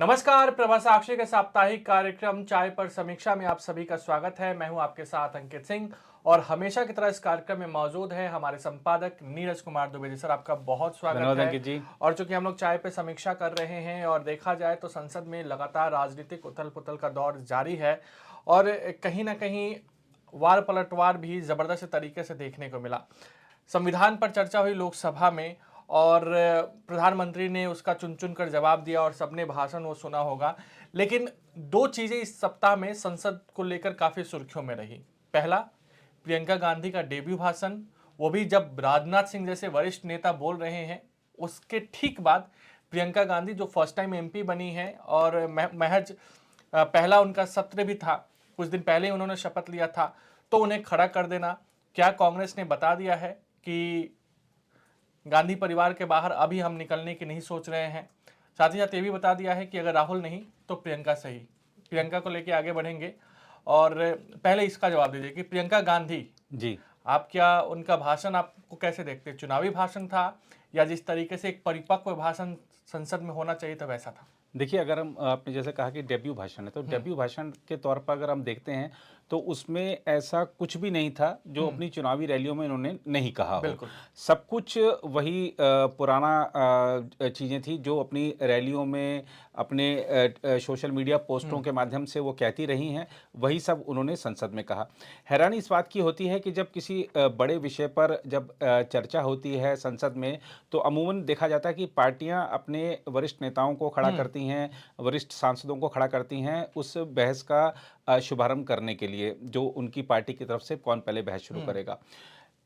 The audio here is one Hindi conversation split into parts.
नमस्कार, प्रभा साक्षी के साप्ताहिक कार्यक्रम चाय पर समीक्षा में आप सभी का स्वागत है। मैं हूं आपके साथ अंकित सिंह और हमेशा की तरह इस कार्यक्रम में मौजूद है हमारे संपादक नीरज कुमार द्विवेदी। सर, आपका बहुत स्वागत धन्यवाद है। अंकित जी। और चूंकि हम लोग चाय पे समीक्षा कर रहे हैं और देखा जाए तो संसद में लगातार राजनीतिक उथल पुथल का दौर जारी है और कहीं ना कहीं वार पलटवार भी जबरदस्त तरीके से देखने को मिला। संविधान पर चर्चा हुई लोकसभा में और प्रधानमंत्री ने उसका चुन चुन कर जवाब दिया और सबने भाषण वो सुना होगा। लेकिन दो चीजें इस सप्ताह में संसद को लेकर काफी सुर्खियों में रही। पहला, प्रियंका गांधी का डेब्यू भाषण, वो भी जब राजनाथ सिंह जैसे वरिष्ठ नेता बोल रहे हैं। उसके ठीक बाद प्रियंका गांधी जो फर्स्ट टाइम एमपी बनी है और महज पहला उनका सत्र भी था, कुछ दिन पहले उन्होंने शपथ लिया था, तो उन्हें खड़ा कर देना। क्या कांग्रेस ने बता दिया है कि गांधी परिवार के बाहर अभी हम निकलने की नहीं सोच रहे हैं। साथ ही साथ ये भी बता दिया है कि अगर राहुल नहीं तो प्रियंका सही। प्रियंका को लेके आगे बढ़ेंगे और पहले इसका जवाब दीजिए कि प्रियंका गांधी जी। आप क्या उनका भाषण आपको कैसे देखते हैं? चुनावी भाषण था या जिस तरीके से एक परिपक्व भाषण संसद में होना चाहिए था वैसा था? देखिए, अगर हम आपने जैसे कहा कि डेब्यू भाषण है, तो डेब्यू भाषण के तौर पर अगर हम देखते हैं तो उसमें ऐसा कुछ भी नहीं था जो अपनी चुनावी रैलियों में इन्होंने नहीं कहा हो। बिल्कुल। सब कुछ वही पुराना चीज़ें थी जो अपनी रैलियों में, अपने सोशल मीडिया पोस्टों के माध्यम से वो कहती रही हैं, वही सब उन्होंने संसद में कहा। हैरानी इस बात की होती है कि जब किसी बड़े विषय पर जब चर्चा होती है संसद में, तो अमूमन देखा जाता है कि पार्टियां अपने वरिष्ठ नेताओं को खड़ा करती हैं, वरिष्ठ सांसदों को खड़ा करती हैं उस बहस का शुभारंभ करने के लिए, जो उनकी पार्टी की तरफ से कौन पहले बहस शुरू करेगा।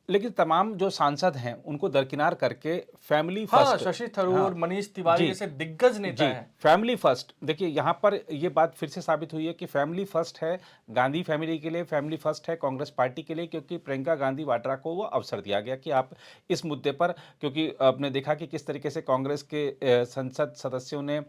लेकिन तमाम जो सांसद हैं उनको दरकिनार करके फैमिली हाँ, फर्स्ट। शशि थरूर, हाँ मनीष तिवारी जी। जैसे दिग्गज नेता जी, हैं। Family first. देखिए, यहाँ पर ये बात फिर से साबित हुई है कि फैमिली फर्स्ट है गांधी फैमिली के लिए, फैमिली फर्स्ट है कांग्रेस पार्टी के लिए, क्योंकि प्रियंका गांधी वाड्रा को वो अवसर दिया गया कि आप इस मुद्दे पर, क्योंकि आपने देखा कि किस तरीके से कांग्रेस के संसद सदस्यों ने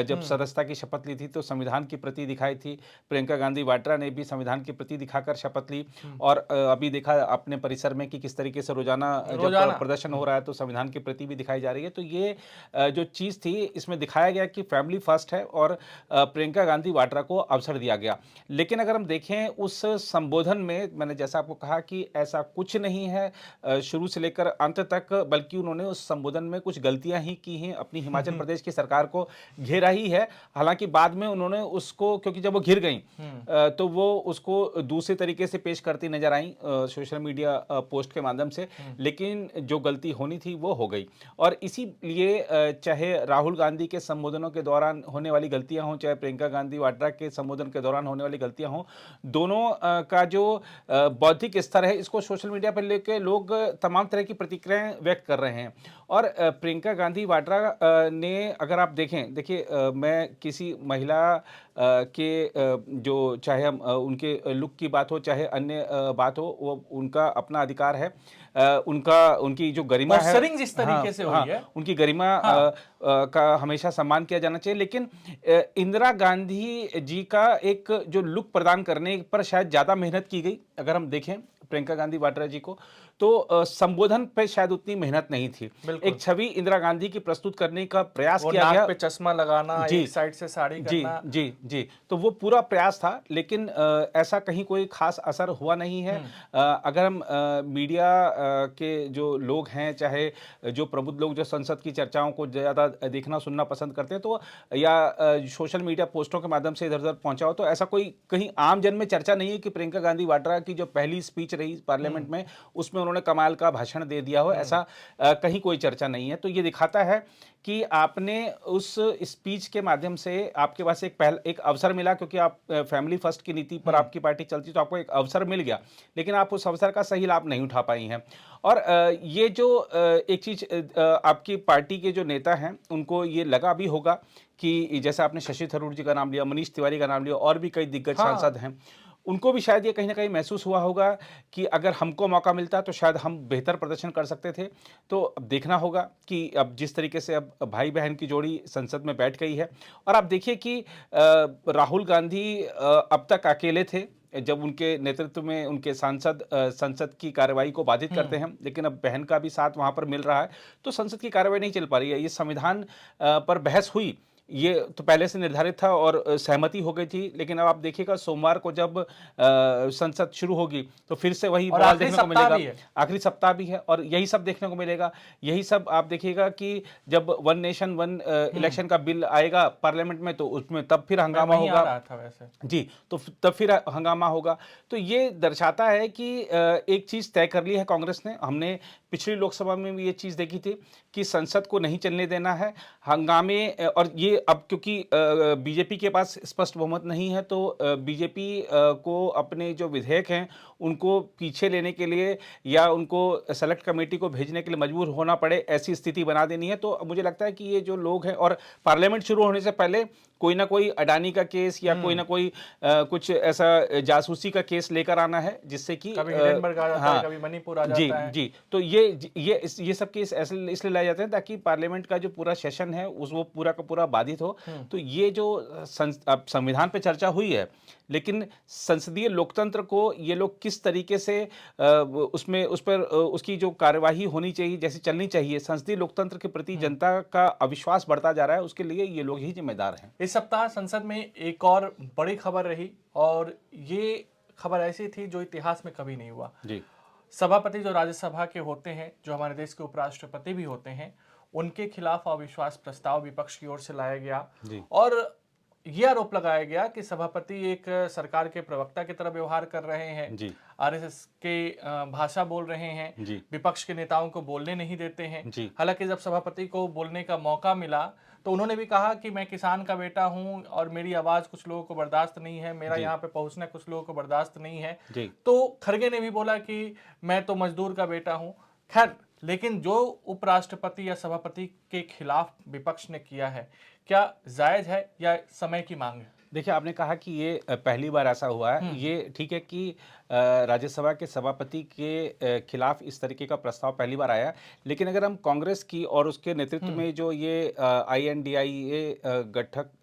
जब सदस्यता की शपथ ली थी तो संविधान की प्रति दिखाई थी। प्रियंका गांधी वाड्रा ने भी संविधान की प्रति दिखाकर शपथ ली। और अभी देखा अपने परिसर में कि किस तरीके से रोजाना जब रोजाना। प्रदर्शन हो रहा है तो संविधान की प्रति भी दिखाई जा रही है। तो ये जो चीज़ थी, इसमें दिखाया गया कि फैमिली फर्स्ट है और प्रियंका गांधी वाड्रा को अवसर दिया गया। लेकिन अगर हम देखें उस संबोधन में, मैंने जैसा आपको कहा कि ऐसा कुछ नहीं है शुरू से लेकर अंत तक, बल्कि उन्होंने उस संबोधन में कुछ गलतियां ही की हैं, अपनी हिमाचल प्रदेश की सरकार को घेरा ही है। हालांकि बाद में उन्होंने उसको, क्योंकि जब वो घिर गई तो वो उसको दूसरे तरीके से पेश करती नजर आई सोशल मीडिया पोस्ट के माध्यम से। लेकिन जो गलती होनी थी वो हो गई। और इसीलिए चाहे राहुल गांधी के संबोधनों के दौरान होने वाली गलतियां हों, चाहे प्रियंका गांधी वाड्रा के संबोधन के दौरान होने वाली गलतियां हों, दोनों का जो बौद्धिक स्तर है, इसको सोशल मीडिया पर लेकर लोग तमाम तरह की प्रतिक्रियाएं व्यक्त कर रहे हैं। और प्रियंका गांधी वाड्रा ने, अगर आप देखें, देखिए मैं किसी महिला के जो, चाहे हम उनके लुक की बात हो, चाहे अन्य बात हो, वो उनका अपना अधिकार है। उनका, उनकी जो गरिमा है, पॉस्चरिंग जिस हाँ तरीके से हुई हाँ, है। उनकी गरिमा हाँ। का हमेशा सम्मान किया जाना चाहिए। लेकिन इंदिरा गांधी जी का एक जो लुक प्रदान करने पर शायद ज़्यादा मेहनत की गई। अगर हम देखें प्रियंका गांधी वाड्रा जी को, तो संबोधन पे शायद उतनी मेहनत नहीं थी। बिल्कुल। एक छवि इंदिरा गांधी की प्रस्तुत करने का प्रयास वो किया नाक गया। पे चश्मा लगाना, जी एक साइड से साड़ी जी करना। जी जी, तो वो पूरा प्रयास था। लेकिन ऐसा कहीं कोई खास असर हुआ नहीं है। अगर हम मीडिया के जो लोग हैं, चाहे जो प्रबुद्ध लोग जो संसद की चर्चाओं को ज़्यादा देखना सुनना पसंद करते हैं, तो या सोशल मीडिया पोस्टों के माध्यम से इधर उधर पहुंचा हो, तो ऐसा कोई कहीं आम जन में चर्चा नहीं है कि प्रियंका गांधी वाड्रा की जो पहली स्पीच रही पार्लियामेंट में, उसमें उन्होंने कमाल का भाषण दे दिया हो। ऐसा कहीं कोई चर्चा नहीं है। तो ये दिखाता है कि आपने उस स्पीच के माध्यम से, आपके पास एक अवसर मिला, क्योंकि आप फैमिली फर्स्ट की नीति पर आपकी पार्टी चलती, तो आपको एक अवसर मिल गया, लेकिन आप उस अवसर का सही लाभ नहीं उठा पाई हैं। और ये जो एक चीज आपकी पार्टी के जो नेता हैं उनको ये लगा भी होगा कि जैसे आपने शशि थरूर जी का नाम लिया, मनीष तिवारी का नाम लिया, और भी कई दिग्गज हाँ। सांसद हैं, उनको भी शायद ये कहीं ना कहीं महसूस हुआ होगा कि अगर हमको मौका मिलता तो शायद हम बेहतर प्रदर्शन कर सकते थे। तो अब देखना होगा कि अब जिस तरीके से अब भाई बहन की जोड़ी संसद में बैठ गई है, और आप देखिए कि राहुल गांधी अब तक अकेले थे जब उनके नेतृत्व में उनके सांसद संसद की कार्रवाई को बाधित करते हैं, लेकिन अब बहन का भी साथ वहां पर मिल रहा है, तो संसद की कार्रवाई नहीं चल पा रही है। ये संविधान पर बहस हुई, ये तो पहले से निर्धारित था और सहमति हो गई थी, लेकिन अब आप देखिएगा सोमवार को जब संसद शुरू होगी तो फिर से वही और बवाल आखिरी देखने को सप्ताह मिलेगा। भी है। आखिरी सप्ताह भी है और यही सब देखने को मिलेगा। यही सब आप देखिएगा कि जब वन नेशन वन इलेक्शन का बिल आएगा पार्लियामेंट में तो उसमें तब फिर मैं हंगामा वहीं आ होगा। रहा था वैसे। जी, तो तब फिर हंगामा होगा। तो ये दर्शाता है कि एक चीज़ तय कर ली है कांग्रेस ने। हमने पिछली लोकसभा में भी ये चीज़ देखी थी कि संसद को नहीं चलने देना है। हंगामे और ये अब क्योंकि बीजेपी के पास स्पष्ट बहुमत नहीं है तो बीजेपी को अपने जो विधेयक हैं उनको पीछे लेने के लिए या उनको सेलेक्ट कमेटी को भेजने के लिए मजबूर होना पड़े, ऐसी स्थिति बना देनी है। तो मुझे लगता है कि ये जो लोग हैं और पार्लियामेंट शुरू होने से पहले कोई ना कोई अडानी का केस या कोई ना कोई कुछ ऐसा जासूसी का केस लेकर आना है जिससे कि कभी हिडेनबर्ग आ जाता है, हाँ कभी मणिपुर आ जी जाता है। जी, तो ये सब केस ऐसे इसलिए लाए जाते हैं ताकि पार्लियामेंट का जो पूरा सेशन है उस वो पूरा का पूरा बाधित हो। तो ये जो अब संविधान पे चर्चा हुई है, लेकिन संसदीय लोकतंत्र को ये लोग किस तरीके से उसमें उस पर उसकी जो कार्यवाही होनी चाहिए जैसे चलनी चाहिए, संसदीय लोकतंत्र के प्रति जनता का अविश्वास बढ़ता जा रहा है, उसके लिए ये लोग ही जिम्मेदार हैं। इस सप्ताह संसद में एक और बड़ी खबर रही और ये खबर ऐसी थी जो इतिहास में कभी नहीं हुआ। जी सभापति जो राज्यसभा के होते हैं, जो हमारे देश के उपराष्ट्रपति भी होते हैं, उनके खिलाफ अविश्वास प्रस्ताव विपक्ष की ओर से लाया गया जी और यह आरोप लगाया गया कि सभापति एक सरकार के प्रवक्ता की तरह व्यवहार कर रहे हैं, जी आरएसएस के भाषा बोल रहे हैं, जी विपक्ष के नेताओं को बोलने नहीं देते हैं। जी हालांकि जब सभापति को बोलने का मौका मिला तो उन्होंने भी कहा कि मैं किसान का बेटा हूं और मेरी आवाज कुछ लोगों को बर्दाश्त नहीं है, मेरा जी यहाँ पे पहुंचना कुछ लोगों को बर्दाश्त नहीं है। जी तो खड़गे ने भी बोला कि मैं तो मजदूर का बेटा हूं। खैर, लेकिन जो उपराष्ट्रपति या सभापति के खिलाफ विपक्ष ने किया है, क्या जायज है या समय की मांग है? देखिए, आपने कहा कि ये पहली बार ऐसा हुआ है। ये ठीक है कि राज्यसभा के सभापति के खिलाफ इस तरीके का प्रस्ताव पहली बार आया, लेकिन अगर हम कांग्रेस की और उसके नेतृत्व में जो ये INDIA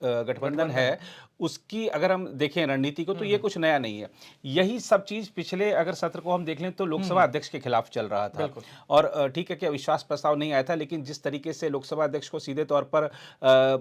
गठबंधन है, उसकी अगर हम देखें रणनीति को तो ये कुछ नया नहीं है। यही सब चीज़ पिछले अगर सत्र को हम देख लें तो लोकसभा अध्यक्ष के खिलाफ चल रहा था। बिल्कुल। और ठीक है कि अविश्वास प्रस्ताव नहीं आया था, लेकिन जिस तरीके से लोकसभा अध्यक्ष को सीधे तौर पर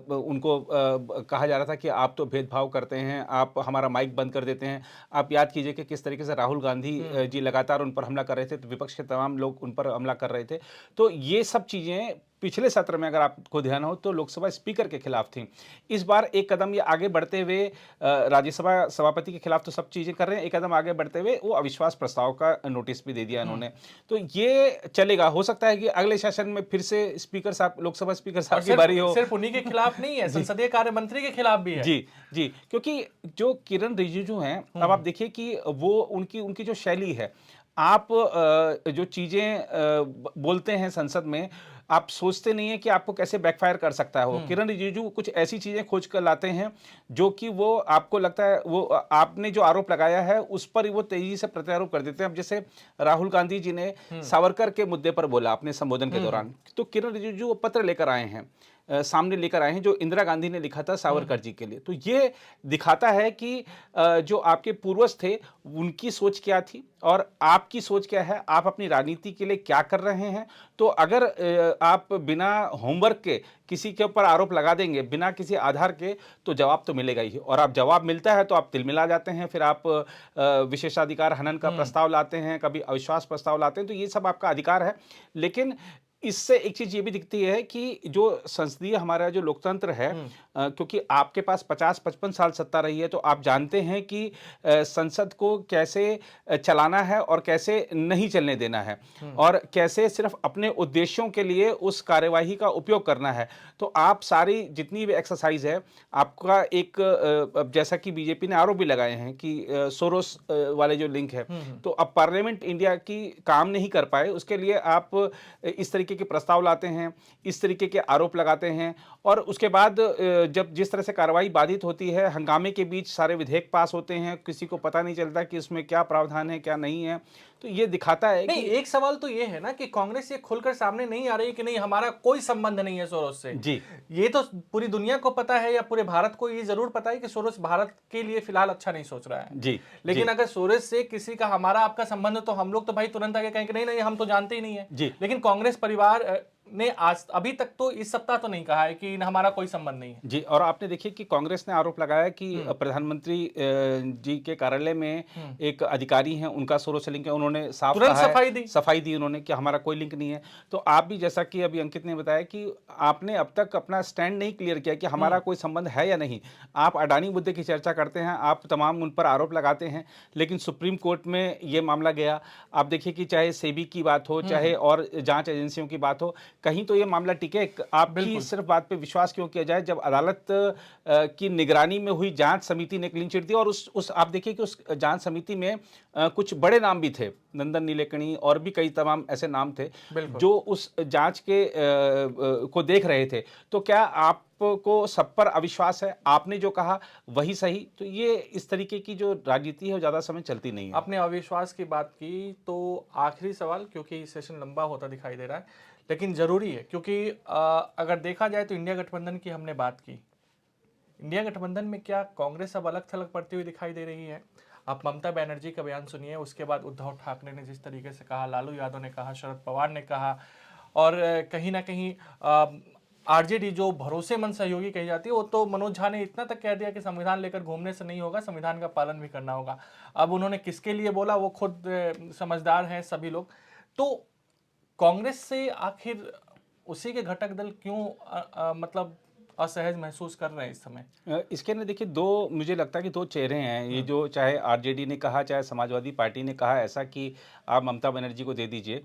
उनको कहा जा रहा था कि आप तो भेदभाव करते हैं, आप हमारा माइक बंद कर देते हैं। आप याद कीजिए कि किस तरीके से राहुल गांधी जी लगातार उन पर हमला कर रहे थे, तो विपक्ष के तमाम लोग उन पर हमला कर रहे थे। तो ये सब चीज़ें पिछले सत्र में अगर आपको ध्यान हो तो लोकसभा स्पीकर के खिलाफ थी। इस बार एक कदम ये आगे बढ़ते हुए राज्यसभा सभापति के खिलाफ तो सब चीज़ें कर रहे हैं, एक कदम आगे बढ़ते हुए वो अविश्वास प्रस्ताव का नोटिस भी दे दिया इन्होंने। तो ये चलेगा, हो सकता है कि अगले सेशन में फिर से स्पीकर साहब, लोकसभा स्पीकर साहब की बारी हो। सिर्फ उन्हीं के खिलाफ नहीं है, संसदीय कार्य मंत्री के खिलाफ भी है। जी जी, क्योंकि जो किरण रिजिजू हैं, अब आप देखिए कि वो उनकी उनकी जो शैली है, आप जो चीज़ें बोलते हैं संसद में, आप सोचते नहीं हैं कि आपको कैसे बैकफायर कर सकता है वो। किरण रिजिजू कुछ ऐसी चीज़ें खोज कर लाते हैं जो कि वो आपको लगता है वो आपने जो आरोप लगाया है उस पर वो तेजी से प्रत्यारोप कर देते हैं। अब जैसे राहुल गांधी जी ने सावरकर के मुद्दे पर बोला अपने संबोधन के दौरान, तो किरण रिजिजू वो पत्र लेकर आए हैं, सामने लेकर आए हैं जो इंदिरा गांधी ने लिखा था सावरकर जी के लिए। तो ये दिखाता है कि जो आपके पूर्वज थे उनकी सोच क्या थी और आपकी सोच क्या है, आप अपनी राजनीति के लिए क्या कर रहे हैं। तो अगर आप बिना होमवर्क के किसी के ऊपर आरोप लगा देंगे बिना किसी आधार के, तो जवाब तो मिलेगा ही। और आप जवाब मिलता है तो आप तिलमिला जाते हैं, फिर आप विशेषाधिकार हनन का प्रस्ताव लाते हैं, कभी अविश्वास प्रस्ताव लाते हैं। तो ये सब आपका अधिकार है, लेकिन इससे एक चीज ये भी दिखती है कि जो संसदीय हमारा जो लोकतंत्र है, क्योंकि आपके पास 50-55 साल सत्ता रही है, तो आप जानते हैं कि संसद को कैसे चलाना है और कैसे नहीं चलने देना है और कैसे सिर्फ अपने उद्देश्यों के लिए उस कार्यवाही का उपयोग करना है। तो आप सारी जितनी भी एक्सरसाइज है आपका एक जैसा कि बीजेपी ने आरोप भी लगाए हैं कि सोरोस वाले जो लिंक है, तो अब पार्लियामेंट इंडिया की काम नहीं कर पाए, उसके लिए आप इस तरीके के प्रस्ताव लाते हैं, इस तरीके के आरोप लगाते हैं और उसके बाद जब जिस तरह से कार्रवाई बाधित होती है, हंगामे के बीच सारे विधेयक पास होते हैं, किसी को पता नहीं चलता कि इसमें क्या प्रावधान है क्या नहीं है। तो ये दिखाता है नहीं, कि एक सवाल तो ये है ना कि कांग्रेस ये खुलकर सामने नहीं आ रही कि नहीं हमारा कोई संबंध नहीं है सोरोस से। जी ये तो पूरी दुनिया को पता है या पूरे भारत को ये जरूर पता है कि सोरोस भारत के लिए फिलहाल अच्छा नहीं सोच रहा है। जी लेकिन जी, अगर सोरोस से किसी का हमारा आपका संबंध, तो हम लोग तो भाई तुरंत आगे कहेंगे नहीं नहीं हम तो जानते ही नहीं है। जी लेकिन कांग्रेस परिवार ने आज अभी तक तो इस सप्ताह तो नहीं कहा है कि हमारा कोई संबंध नहीं है। जी, और आपने देखिए कि कांग्रेस ने आरोप लगाया कि प्रधानमंत्री जी के कार्यालय में एक अधिकारी हैं, उनका सोलो सेलिंग है, उन्होंने साफ तुरंत कहा है, सफाई दी। सफाई दी उन्होंने कि हमारा कोई लिंक नहीं है। तो आप भी, जैसा कि अभी अंकित ने बताया, कि आपने अब तक अपना स्टैंड नहीं क्लियर किया कि हमारा कोई संबंध है या नहीं। आप अडानी मुद्दे की चर्चा करते हैं, आप तमाम उन पर आरोप लगाते हैं, लेकिन सुप्रीम कोर्ट में ये मामला गया। आप देखिए कि चाहे सेबी की बात हो, चाहे और जांच एजेंसियों की बात हो, कहीं तो ये मामला टिके। आपकी सिर्फ बात पे विश्वास क्यों किया जाए जब अदालत की निगरानी में हुई जांच समिति ने क्लीन चिट दी? और उस आप देखिए कि उस जांच समिति में कुछ बड़े नाम भी थे, नंदन नीलेकणी और भी कई तमाम ऐसे नाम थे जो उस जांच के को देख रहे थे। तो क्या आपको सब पर अविश्वास है? आपने जो कहा वही सही? तो ये इस तरीके की जो राजनीति है वो ज्यादा समय चलती नहीं है। आपने अविश्वास की बात की, तो आखिरी सवाल, क्योंकि सेशन लंबा होता दिखाई दे रहा है, लेकिन जरूरी है, क्योंकि अगर देखा जाए तो इंडिया गठबंधन की हमने बात की। इंडिया गठबंधन में क्या कांग्रेस अब अलग थलग पड़ती हुई दिखाई दे रही है? आप ममता बनर्जी का बयान सुनिए, उसके बाद उद्धव ठाकरे ने जिस तरीके से कहा, लालू यादव ने कहा, शरद पवार ने कहा, और कहीं ना कहीं आरजेडी जो भरोसेमंद सहयोगी कही जाती है, वो तो मनोज झा ने इतना तक कह दिया कि संविधान लेकर घूमने से नहीं होगा, संविधान का पालन भी करना होगा। अब उन्होंने किसके लिए बोला वो खुद समझदार हैं सभी लोग। तो कांग्रेस से आखिर उसी के घटक दल क्यों मतलब असहज महसूस कर रहे हैं इस समय? इसके ना देखिए, दो, मुझे लगता है कि दो चेहरे हैं ये, जो चाहे आरजेडी ने कहा चाहे समाजवादी पार्टी ने कहा ऐसा कि आप ममता बनर्जी को दे दीजिए।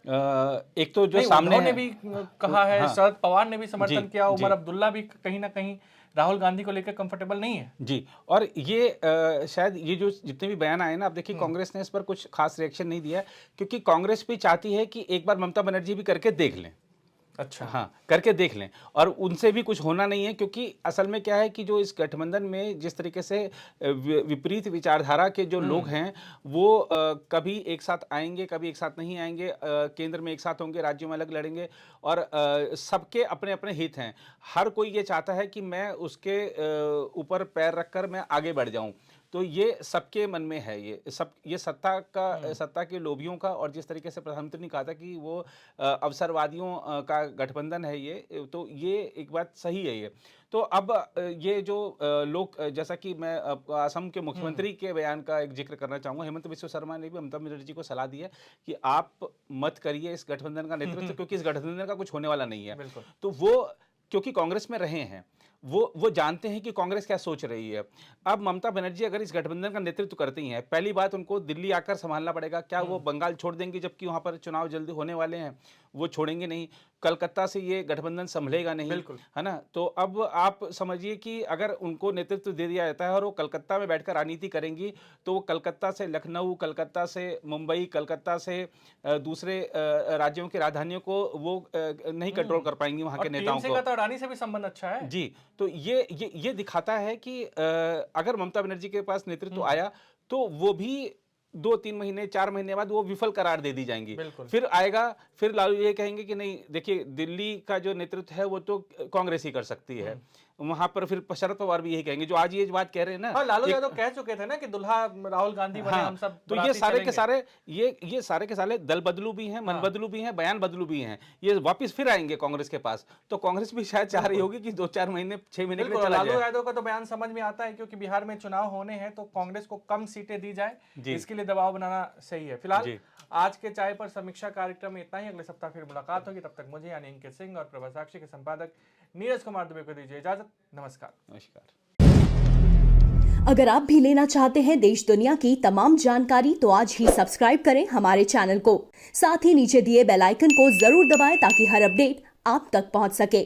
एक तो जो सामने ने भी कहा है, हाँ, शरद पवार ने भी समर्थन किया, जी। उमर अब्दुल्ला भी कहीं ना कहीं राहुल गांधी को लेकर कंफर्टेबल नहीं है। जी, और ये शायद ये जो जितने भी बयान आए ना, आप देखिए कांग्रेस ने इस पर कुछ खास रिएक्शन नहीं दिया है, क्योंकि कांग्रेस भी चाहती है कि एक बार ममता बनर्जी भी करके देख लें। अच्छा, हाँ, करके देख लें, और उनसे भी कुछ होना नहीं है, क्योंकि असल में क्या है कि जो इस गठबंधन में जिस तरीके से विपरीत विचारधारा के जो लोग हैं वो कभी एक साथ आएंगे, कभी एक साथ नहीं आएंगे, केंद्र में एक साथ होंगे, राज्यों में अलग लड़ेंगे, और सबके अपने अपने हित हैं। हर कोई ये चाहता है कि मैं उसके ऊपर पैर रखकर मैं आगे बढ़ जाऊं। तो ये सबके मन में है, ये सत्ता के लोभियों का, और जिस तरीके से प्रधानमंत्री ने कहा था कि वो अवसरवादियों का गठबंधन है ये, तो ये एक बात सही है ये। तो अब ये जो लोग, जैसा कि मैं असम के मुख्यमंत्री के बयान का एक जिक्र करना चाहूँगा, हेमंत बिस्वा शर्मा ने भी ममता बनर्जी को सलाह दी है कि आप मत करिए इस गठबंधन का नेतृत्व, क्योंकि इस गठबंधन का कुछ होने वाला नहीं है। तो वो क्योंकि कांग्रेस में रहे हैं, वो जानते हैं कि कांग्रेस क्या सोच रही है। अब ममता बनर्जी अगर इस गठबंधन का नेतृत्व करती हैं, पहली बात उनको दिल्ली आकर संभालना पड़ेगा। क्या वो बंगाल छोड़ देंगी, जबकि वहां पर चुनाव जल्दी होने वाले हैं? वो छोड़ेंगे नहीं। कलकत्ता से ये गठबंधन संभलेगा नहीं, है ना? तो अब आप समझिए कि अगर उनको नेतृत्व दे दिया जाता है और वो कलकत्ता में बैठकर राजनीति करेंगी, तो वो कलकत्ता से लखनऊ, कलकत्ता से मुंबई, कलकत्ता से दूसरे राज्यों की राजधानियों को वो नहीं कंट्रोल कर पाएंगी वहां के नेताओं को। तो अडानी से भी संबंध अच्छा है जी, तो ये दिखाता है कि अगर ममता बनर्जी के पास नेतृत्व आया तो वो भी 2-3 महीने 4 महीने बाद वो विफल करार दे दी जाएंगी। फिर आएगा, फिर लालू ये कहेंगे कि नहीं, देखिए दिल्ली का जो नेतृत्व है वो तो कांग्रेस ही कर सकती है। वहां पर फिर शरद पवार भी यही कहेंगे, जो आज ये बात कह रहे हैं ना। हाँ, लालू यादव कह चुके थे ना कि दुल्हा राहुल गांधी बने, हम सब तो ये सारे के सारे दल बदलू भी हैं, मन बदलू भी हैं, बयान बदलू भी हैं, ये वापस फिर आएंगे कांग्रेस के पास। तो कांग्रेस भी शायद चाह रही होगी कि 2-4 महीने 6 महीने के लिए चला जाए। लालू यादव का तो बयान समझ में आता है, क्योंकि बिहार में चुनाव होने हैं तो कांग्रेस को कम सीटें दी जाए, इसके लिए दबाव बनाना सही है। फिलहाल आज के चाय पर समीक्षा कार्यक्रम में इतना ही। अगले सप्ताह फिर मुलाकात होगी, तब तक मुझे यानी अंकित सिंह और प्रभा साक्षी के संपादक नीरज कुमार दुबे को दीजिए इजाजत। नमस्कार। अगर आप भी लेना चाहते हैं देश दुनिया की तमाम जानकारी, तो आज ही सब्सक्राइब करें हमारे चैनल को। साथ ही नीचे दिए बेल आइकन को जरूर दबाएं ताकि हर अपडेट आप तक पहुंच सके।